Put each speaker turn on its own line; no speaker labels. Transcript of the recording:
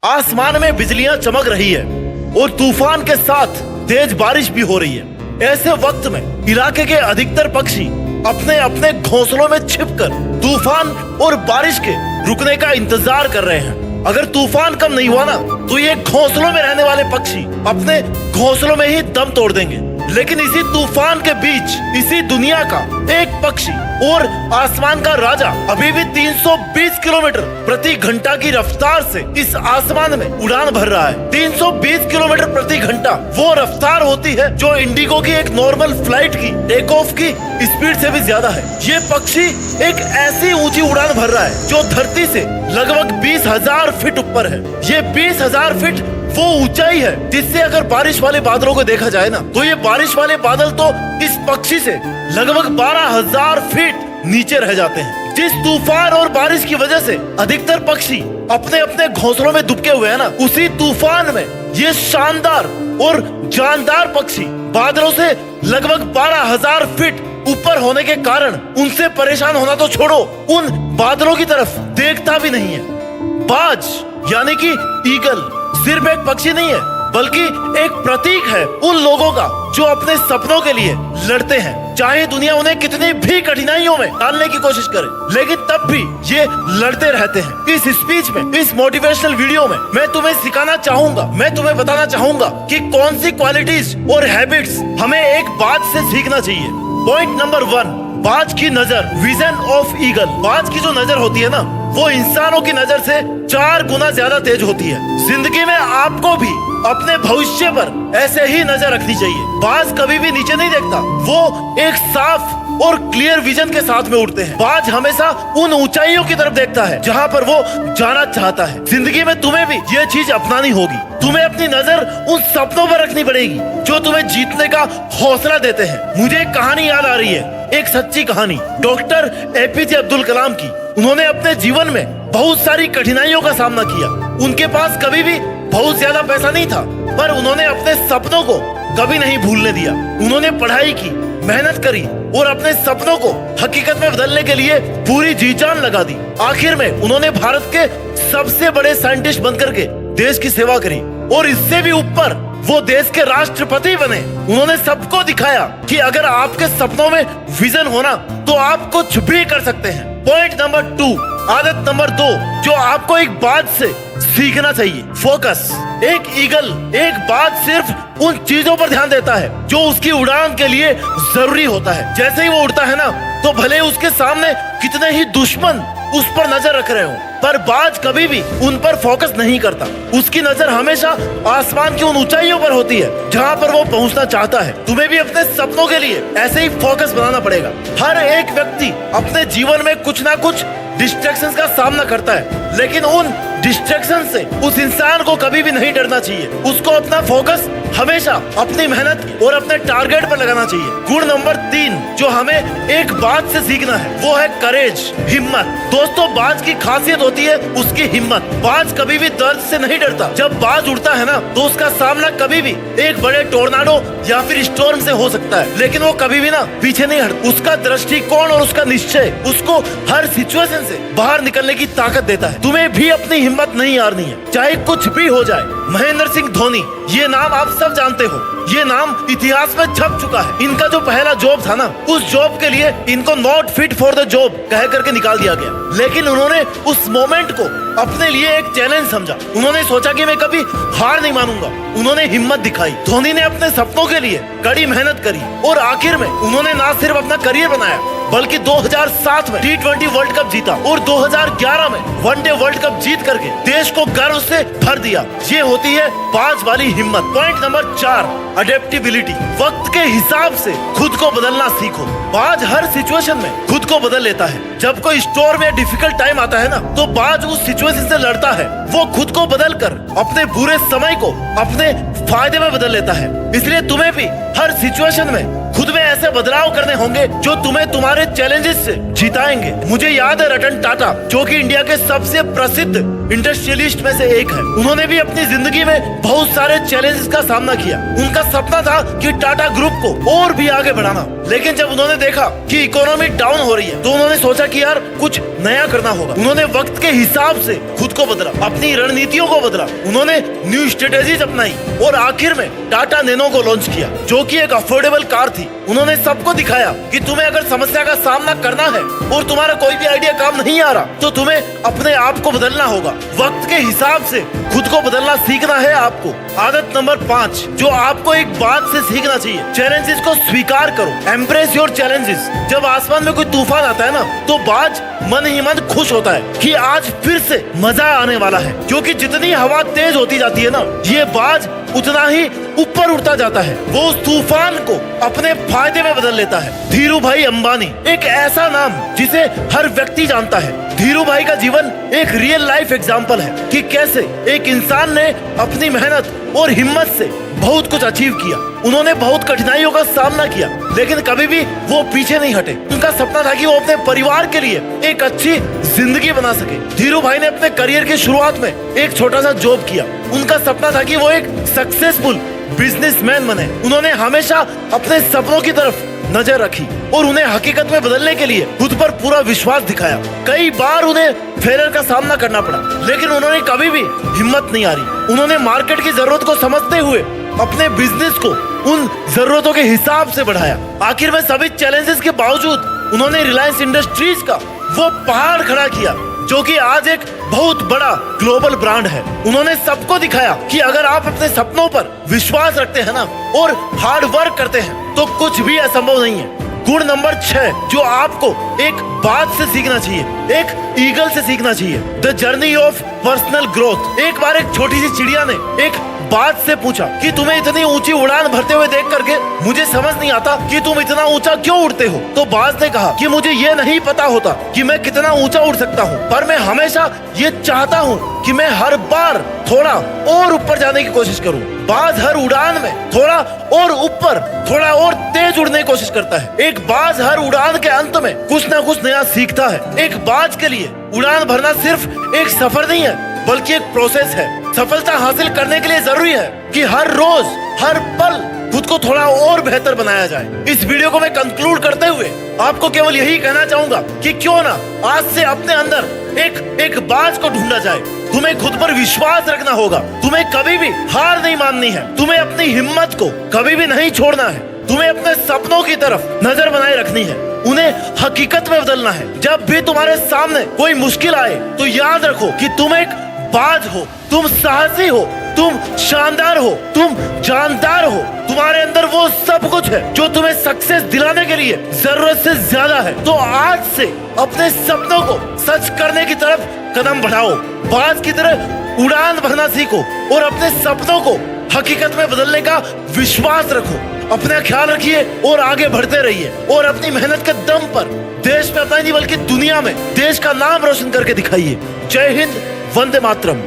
आसमान में बिजलियां चमक रही है और तूफान के साथ तेज बारिश भी हो रही है। ऐसे वक्त में इलाके के अधिकतर पक्षी अपने अपने घोंसलों में छिपकर तूफान और बारिश के रुकने का इंतजार कर रहे हैं। अगर तूफान कम नहीं हुआ ना तो ये घोंसलों में रहने वाले पक्षी अपने घोंसलों में ही दम तोड़ देंगे। लेकिन इसी तूफान के बीच इसी दुनिया का एक पक्षी और आसमान का राजा अभी भी 320 किलोमीटर प्रति घंटा की रफ्तार से इस आसमान में उड़ान भर रहा है। 320 किलोमीटर प्रति घंटा वो रफ्तार होती है जो इंडिगो की एक नॉर्मल फ्लाइट की टेक ऑफ की स्पीड से भी ज्यादा है। ये पक्षी एक ऐसी ऊंची उड़ान भर रहा है जो धरती से लगभग 20,000 फीट ऊपर है। ये 20,000 फीट वो ऊंचाई है जिससे अगर बारिश वाले बादलों को देखा जाए ना तो ये बारिश वाले बादल तो इस पक्षी से लगभग 12,000 फीट नीचे रह जाते हैं। जिस तूफान और बारिश की वजह से अधिकतर पक्षी अपने अपने घोंसलों में दुबके हुए हैं ना, उसी तूफान में ये शानदार और जानदार पक्षी बादलों से लगभग 12,000 फीट ऊपर होने के कारण उनसे परेशान होना तो छोड़ो, उन बादलों की तरफ देखता भी नहीं है। बाज यानी कि ईगल सिर्फ एक पक्षी नहीं है बल्कि एक प्रतीक है उन लोगों का जो अपने सपनों के लिए लड़ते हैं। चाहे दुनिया उन्हें कितनी भी कठिनाइयों में डालने की कोशिश करे लेकिन तब भी ये लड़ते रहते हैं। इस स्पीच में, इस मोटिवेशनल वीडियो में मैं तुम्हें सिखाना चाहूंगा, मैं तुम्हें बताना चाहूंगा कि कौन सी क्वालिटीज और हैबिट्स हमें एक बात से सीखना चाहिए। पॉइंट नंबर 1, बाज की नजर, विजन ऑफ ईगल। बाज की जो नजर होती है ना वो इंसानों की नजर से 4 गुना ज्यादा तेज होती है। जिंदगी में आपको भी अपने भविष्य पर ऐसे ही नजर रखनी चाहिए। बाज कभी भी नीचे नहीं देखता, वो एक साफ और क्लियर विजन के साथ में उड़ते हैं। बाज हमेशा उन ऊंचाइयों की तरफ देखता है जहां पर वो जाना चाहता है। जिंदगी में तुम्हें भी ये चीज अपनानी होगी। तुम्हें अपनी नजर उन सपनों पर रखनी पड़ेगी जो तुम्हें जीतने का हौसला देते हैं। मुझे एक कहानी याद आ रही है, एक सच्ची कहानी डॉक्टर एपीजे अब्दुल कलाम की। उन्होंने अपने जीवन में बहुत सारी कठिनाइयों का सामना किया। उनके पास कभी भी बहुत ज्यादा पैसा नहीं था पर उन्होंने अपने सपनों को कभी नहीं भूलने दिया। उन्होंने पढ़ाई की, मेहनत करी और अपने सपनों को हकीकत में बदलने के लिए पूरी जी जान लगा दी। आखिर में उन्होंने भारत के सबसे बड़े साइंटिस्ट बनकर के देश की सेवा करी और इससे भी ऊपर वो देश के राष्ट्रपति बने। उन्होंने सबको दिखाया कि अगर आपके सपनों में विजन होना तो आप कुछ भी कर सकते हैं। पॉइंट नंबर 2, आदत नंबर 2 जो आपको एक बात से सीखना चाहिए, फोकस। एक ईगल, एक बात सिर्फ उन चीजों पर ध्यान देता है जो उसकी उड़ान के लिए जरूरी होता है। जैसे ही वो उड़ता है ना तो भले उसके सामने कितने ही दुश्मन उस पर नजर रख रहे हो पर बाज कभी भी उन पर फोकस नहीं करता। उसकी नजर हमेशा आसमान की उन ऊंचाइयों पर होती है जहां पर वो पहुंचना चाहता है। तुम्हें भी अपने सपनों के लिए ऐसे ही फोकस बनाना पड़ेगा। हर एक व्यक्ति अपने जीवन में कुछ ना कुछ डिस्ट्रैक्शंस का सामना करता है लेकिन उन डिस्ट्रैक्शन से उस इंसान को कभी भी नहीं डरना चाहिए। उसको अपना फोकस हमेशा अपनी मेहनत और अपने टारगेट पर लगाना चाहिए। गुण नंबर 3 जो हमें एक बात से सीखना है वो है करेज, हिम्मत। दोस्तों बाज की खासियत होती है उसकी हिम्मत। बाज कभी भी दर्द से नहीं डरता। जब बाज उड़ता है ना तो उसका सामना कभी भी एक बड़े टोर्नाडो या फिर स्टॉर्म से हो सकता है लेकिन वो कभी भी ना पीछे नहीं हटता। उसका दृष्टिकोण और उसका निश्चय उसको हर सिचुएशन से बाहर निकलने की ताकत देता है। तुम्हें भी अपनी हिम्मत नहीं हारनी है चाहे कुछ भी हो जाए। महेंद्र सिंह धोनी, ये नाम आप सब जानते हो, ये नाम इतिहास में छप चुका है। इनका जो पहला जॉब था ना उस जॉब के लिए इनको not fit for the job कह करके निकाल दिया गया लेकिन उन्होंने उस मोमेंट को अपने लिए एक चैलेंज समझा। उन्होंने सोचा कि मैं कभी हार नहीं मानूंगा। उन्होंने हिम्मत दिखाई। धोनी ने अपने सपनों के लिए कड़ी मेहनत करी और आखिर में उन्होंने ना सिर्फ अपना करियर बनाया बल्कि 2007 में T20 वर्ल्ड कप जीता और 2011 में वनडे वर्ल्ड कप जीत करके देश को गर्व से भर दिया। ये होती है बाज वाली हिम्मत। Point number 4, adaptability. वक्त के हिसाब से खुद को बदलना सीखो। बाज हर सिचुएशन में खुद को बदल लेता है। जब कोई स्टॉर्म या डिफिकल्ट टाइम आता है ना तो बाज उस सिचुएशन से लड़ता है। वो खुद को बदल कर अपने बुरे समय को अपने फायदे में बदल लेता है। इसलिए तुम्हें भी हर सिचुएशन में खुद में ऐसे बदलाव करने होंगे जो तुम्हें तुम्हारे चैलेंजेस से जिताएंगे। मुझे याद है रतन टाटा जो कि इंडिया के सबसे प्रसिद्ध इंडस्ट्रियलिस्ट में से एक है। उन्होंने भी अपनी जिंदगी में बहुत सारे चैलेंजेस का सामना किया। उनका सपना था कि टाटा ग्रुप को और भी आगे बढ़ाना, लेकिन जब उन्होंने देखा कि इकोनॉमी डाउन हो रही है तो उन्होंने सोचा कि यार कुछ नया करना होगा। उन्होंने वक्त के हिसाब से खुद को बदला, अपनी रणनीतियों को बदला, उन्होंने न्यू स्ट्रेटेजीज अपनाई और आखिर में टाटा नैनो को लॉन्च किया, जो कि एक अफोर्डेबल कार थी। उन्होंने सबको दिखाया कि तुम्हें अगर समस्या का सामना करना है और तुम्हारा कोई भी आइडिया काम नहीं आ रहा तो तुम्हें अपने आप को बदलना होगा। वक्त के हिसाब से खुद को बदलना सीखना है आपको। आदत नंबर 5 जो आपको एक बात से सीखना चाहिए, चैलेंजेस को स्वीकार करो। Embrace your challenges. जब आसमान में कोई तूफान आता है ना तो बाज मन ही मन खुश होता है कि आज फिर से मजा आने वाला है, क्योंकि जितनी हवा तेज होती जाती है ना ये बाज उतना ही ऊपर उड़ता जाता है। वो उस तूफान को अपने फायदे में बदल लेता है। धीरू भाई अंबानी एक ऐसा नाम जिसे हर व्यक्ति जानता है। धीरू भाई का जीवन एक रियल लाइफ एग्जाम्पल है कि कैसे एक इंसान ने अपनी मेहनत और हिम्मत से बहुत कुछ अचीव किया। उन्होंने बहुत कठिनाइयों का सामना किया लेकिन कभी भी वो पीछे नहीं हटे। उनका सपना था कि वो अपने परिवार के लिए एक अच्छी जिंदगी बना सके। धीरू भाई ने अपने करियर की शुरुआत में एक छोटा सा जॉब किया। उनका सपना था कि वो एक सक्सेसफुल बिजनेसमैन बने। उन्होंने हमेशा अपने सपनों की तरफ नजर रखी और उन्हें हकीकत में बदलने के लिए खुद पर पूरा विश्वास दिखाया। कई बार उन्हें फेलियर का सामना करना पड़ा लेकिन उन्होंने कभी भी हिम्मत नहीं हारी। उन्होंने मार्केट की जरूरत को समझते हुए अपने बिजनेस को उन जरूरतों के हिसाब से बढ़ाया। आखिर में सभी चैलेंजेस के बावजूद उन्होंने रिलायंस इंडस्ट्रीज का वो पहाड़ खड़ा किया जो कि आज एक बहुत बड़ा ग्लोबल ब्रांड है। उन्होंने सबको दिखाया कि अगर आप अपने सपनों पर विश्वास रखते हैं ना और हार्ड वर्क करते हैं तो कुछ भी असंभव नहीं है। गुण नंबर 6 जो आपको एक बात से सीखना चाहिए, एक ईगल से सीखना चाहिए, the journey of personal growth. एक बार एक छोटी सी चिड़िया ने एक बाज से पूछा कि तुम्हें इतनी ऊंची उड़ान भरते हुए देख करके मुझे समझ नहीं आता कि तुम इतना ऊंचा क्यों उड़ते हो। तो बाज ने कहा कि मुझे ये नहीं पता होता कि मैं कितना ऊंचा उड़ सकता हूँ, पर मैं हमेशा ये चाहता हूँ कि मैं हर बार थोड़ा और ऊपर जाने की कोशिश करूँ। बाज हर उड़ान में थोड़ा और ऊपर, थोड़ा और तेज उड़ने की कोशिश करता है। एक बाज हर उड़ान के अंत में कुछ ना कुछ नया सीखता है। एक बाज के लिए उड़ान भरना सिर्फ एक सफर नहीं है बल्कि एक प्रोसेस है। सफलता हासिल करने के लिए जरूरी है कि हर रोज हर पल खुद को थोड़ा और बेहतर बनाया जाए। इस वीडियो को मैं कंक्लूड करते हुए आपको केवल यही कहना चाहूंगा कि क्यों ना आज से अपने अंदर एक बाज को ढूंढा जाए। तुम्हें खुद पर विश्वास रखना होगा। तुम्हें कभी भी हार नहीं माननी है। तुम्हें अपनी हिम्मत को कभी भी नहीं छोड़ना है। तुम्हें अपने सपनों की तरफ नजर बनाए रखनी है, उन्हें हकीकत में बदलना है। जब भी तुम्हारे सामने कोई मुश्किल आए तो याद रखो कि तुम एक बाज हो, तुम साहसी हो, तुम शानदार हो, तुम जानदार हो। तुम्हारे अंदर वो सब कुछ है जो तुम्हें सक्सेस दिलाने के लिए जरूरत से ज्यादा है। तो आज से अपने सपनों को सच करने की तरफ कदम बढ़ाओ। बाज की तरह उड़ान भरना सीखो और अपने सपनों को हकीकत में बदलने का विश्वास रखो। अपना ख्याल रखिए और आगे बढ़ते रहिए और अपनी मेहनत के दम पर देश में अपना नहीं बल्कि दुनिया में देश का नाम रोशन करके दिखाइए। जय हिंद, वंदे मातरम।